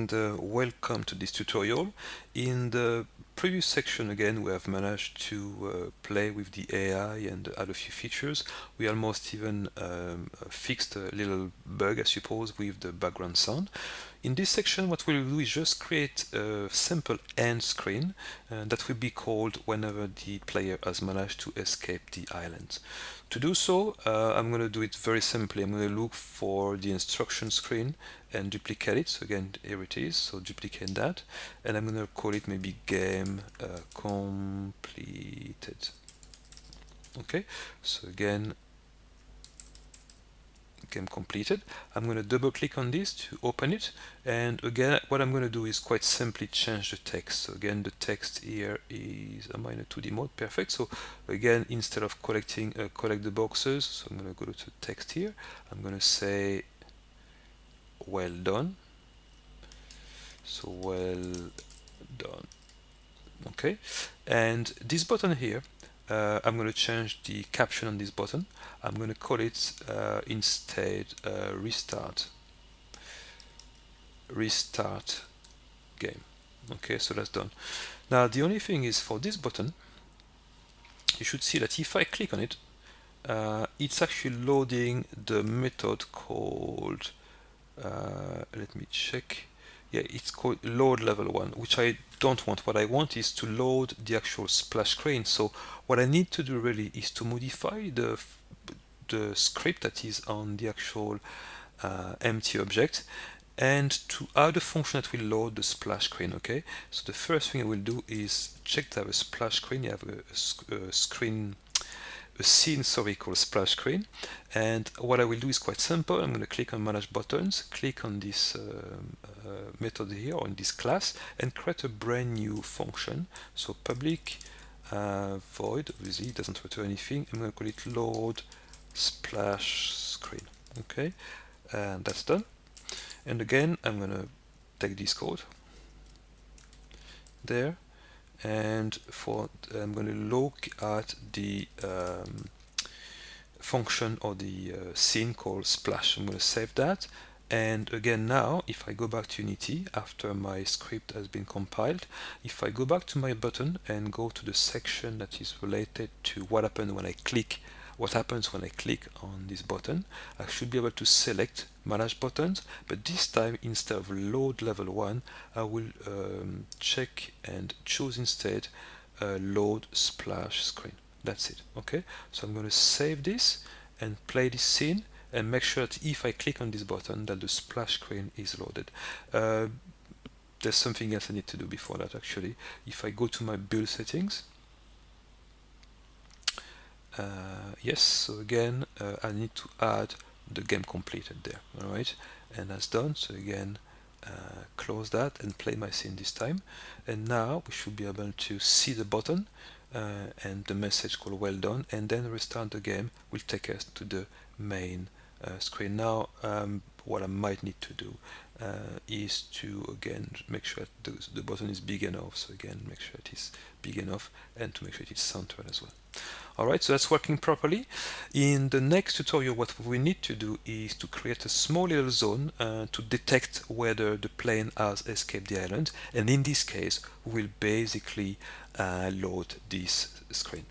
and welcome to this tutorial. In the previous section again we have managed to play with the AI and add a few features. We almost even fixed a little bug, I suppose, with the background sound. In this section what we'll do is just create a simple end screen that will be called whenever the player has managed to escape the island. To do so, I'm going to do it very simply. I'm going to look for the instruction screen and duplicate it. So again, here it is. So duplicate that, and I'm going to call it maybe game completed. Okay. So again, game completed. I'm going to double click on this to open it, and again what I'm going to do is quite simply change the text. So again, the text here is in a 2D mode. Perfect. So again, instead of collect the boxes, so I'm going to go to text here. I'm going to say well done. So well done. Okay, and this button here, I'm going to change the caption on this button. I'm going to call it instead restart game. Okay, so that's done. Now the only thing is, for this button you should see that if I click on it, it's actually loading the method called let me check. Yeah, it's called load level 1, which I don't want. What I want is to load the actual splash screen. So what I need to do really is to modify the script that is on the actual empty object, and to add a function that will load the splash screen. Okay, so the first thing I will do is check to have a splash screen. You have a scene, sorry, called splash screen, and what I will do is quite simple. I'm going to click on manage buttons, click on this method here, on this class, and create a brand new function. So public void, obviously it doesn't return anything. I'm going to call it load splash screen. Okay, and that's done. And again, I'm going to take this code there, and I'm going to look at the function or the scene called splash. I'm going to save that, and again now if I go back to Unity after my script has been compiled, if I go back to my button and go to the section that is related to what happens when I click on this button, I should be able to select manage buttons, but this time instead of load level 1 I will check and choose instead load splash screen. That's it. Okay, so I'm going to save this and play this scene and make sure that if I click on this button that the splash screen is loaded. There's something else I need to do before that actually. If I go to my build settings, yes, so again I need to add the game completed there. Alright, and that's done. So again, close that and play my scene this time, and now we should be able to see the button and the message called well done, and then restart the game will take us to the main screen. Now what I might need to do is to again make sure that the button is big enough. So again, make sure it is big enough, and to make sure it is centered as well. Alright, so that's working properly. In the next tutorial what we need to do is to create a small little zone to detect whether the plane has escaped the island, and in this case we'll basically load this screen.